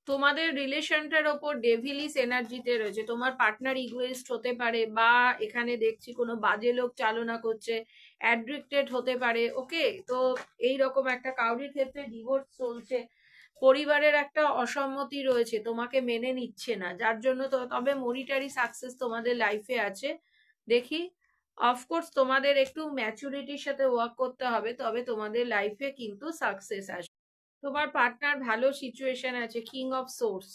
তোমাদের রিলেশনটার ওপর ডেভিলিস এনার্জিতে রয়েছে। তোমার পার্টনার ইগোইস্ট হতে পারে, বা এখানে দেখছি কোনো বাজে লোক চালনা করছে, অ্যাডিক্টেড হতে পারে। ওকে, তো এই রকম একটা কাউরির ক্ষেত্রে ডিভোর্স চলছে, পরিবারের একটা অসম্মতি রয়েছে, তোমাকে মেনে নিচ্ছে না, যার জন্য তো তবে মনিটারি সাকসেস তোমাদের লাইফে আছে। দেখি, অফকোর্স তোমাদের একটু ম্যাচুরিটির সাথে ওয়ার্ক করতে হবে, তবে তোমাদের লাইফে কিন্তু সাকসেস আসবে। তোমার পার্টনার ভালো সিচুয়েশন আছে, কিং অফ সোর্স।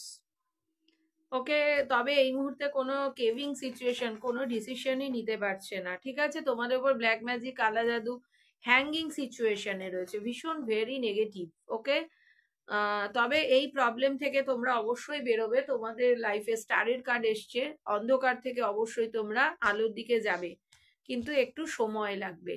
ওকে, তবে এই মুহূর্তে কোনো কেভিং সিচুয়েশন, কোনো ডিসিশনই নিতে পারছে না। ঠিক আছে, তোমাদের উপর ব্ল্যাক ম্যাজিক, কালা জাদু, হ্যাঙ্গিং সিচুয়েশনে রয়েছে, ভীষণ ভেরি নেগেটিভ। ওকে, তবে এই প্রবলেম থেকে তোমরা অবশ্যই বেরোবে। তোমাদের লাইফে স্টারের কার্ড এসছে, অন্ধকার থেকে অবশ্যই তোমরা আলোর দিকে যাবে, কিন্তু একটু সময় লাগবে।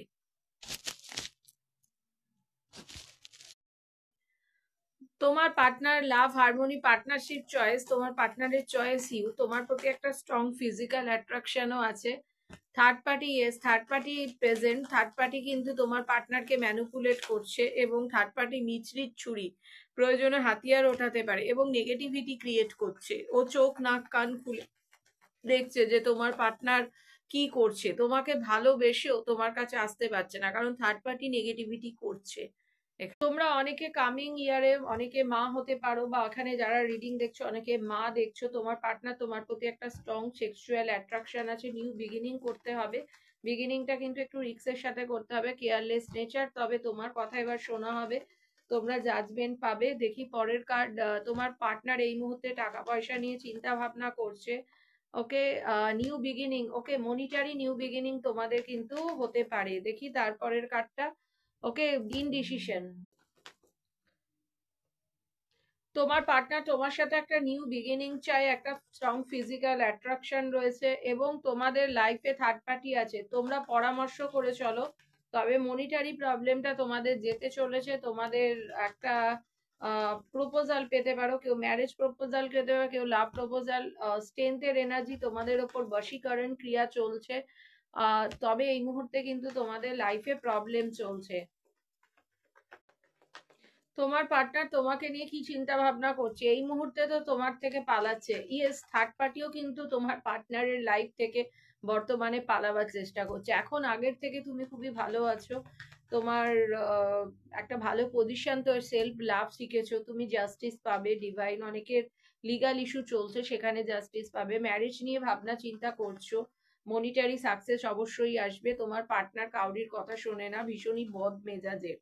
তোমার পার্টনার লাভ হারমোনি পার্টনারশিপ চয়েস, তোমার পার্টনারের চয়েস ইউ। তোমার প্রতি একটা স্ট্রং ফিজিক্যাল অ্যাট্রাকশনও আছে। Third party, yes, third party present. Third party কিন্তু তোমার পার্টনারকে ম্যানুপুলেট করছে, এবং থার্ড পার্টি মিচড়ির ছুরি, প্রয়োজনে হাতিয়ার ওঠাতে পারে, এবং নেগেটিভিটি ক্রিয়েট করছে। ও চোখ নাক কান খুলে দেখছে যে তোমার পার্টনার কি করছে, তোমাকে ভালোবেসেও তোমার কাছে আসতে পারছে না, কারণ থার্ড পার্টি নেগেটিভিটি করছে। তোমরা অনেকে কামিং ইয়ারে অনেকে মা হতে পারো, বা এখানে যারা রিডিং দেখছো অনেকে মা দেখছো। তোমার পার্টনার তোমার প্রতি একটা স্ট্রং সেক্সুয়াল অ্যাট্রাকশন আছে, নিউ বিগিনিং করতে হবে। বিগিনিংটা কিন্তু একটু রিস্কের সাথে করতে হবে, কেয়ারলেস নেচার, তবে তোমার কথা এবার শোনা হবে, তোমরা জাজমেন্ট পাবে। দেখি পরের কার্ড। তোমার পার্টনার এই মুহূর্তে টাকা পয়সা নিয়ে চিন্তা ভাবনা করছে। ওকে, নিউ বিগিনিং, ওকে, মনিটারি নিউ বিগিনিং তোমাদের কিন্তু হতে পারে। দেখি তারপরের কার্ডটা। ওকে, ইনডিসিশন। তোমার পার্টনার তোমার সাথে একটা নিউ বিগিনিং চায়, একটা স্ট্রং ফিজিক্যাল অ্যাট্রাকশন রয়েছে, এবং তোমাদের লাইফে থার্ড পার্টি আছে। তোমরা পরামর্শ করে চলো, তবে মনিটারি প্রবলেমটা তোমাদের যেতে চলেছে। তোমাদের একটা প্রপোজাল পেতে পারো, কেউ ম্যারেজ প্রপোজাল পেতে পারো, কেউ লাভ প্রপোজাল। স্ট্রেংথের এনার্জি তোমাদের ওপর বশীকরণ ক্রিয়া চলছে। তবে এই মুহূর্তে কিন্তু তোমাদের লাইফে প্রবলেম চলছে। তোমার পার্টনার তোমাকে নিয়ে কি চিন্তা ভাবনা করছে? এই মুহূর্তে তো তোমার থেকে পালাচ্ছে। ইয়েস, থার্ড পার্টিও কিন্তু তোমার পার্টনারের লাইফ থেকে বর্তমানে পালাবার চেষ্টা করছে। এখন আগের থেকে তুমি খুবই ভালো আছো, তোমার একটা ভালো পজিশন, তো সেলফ লাভ শিখেছো, তুমি জাস্টিস পাবে ডিভাইন। অনেকের লিগাল ইস্যু চলছে, সেখানে জাস্টিস পাবে। ম্যারেজ নিয়ে ভাবনা চিন্তা করছো, মনিটারি সাকসেস অবশ্যই আসবে। তোমার পার্টনার কাউরির কথা শোনে না, ভীষণই বদ মেজাজের।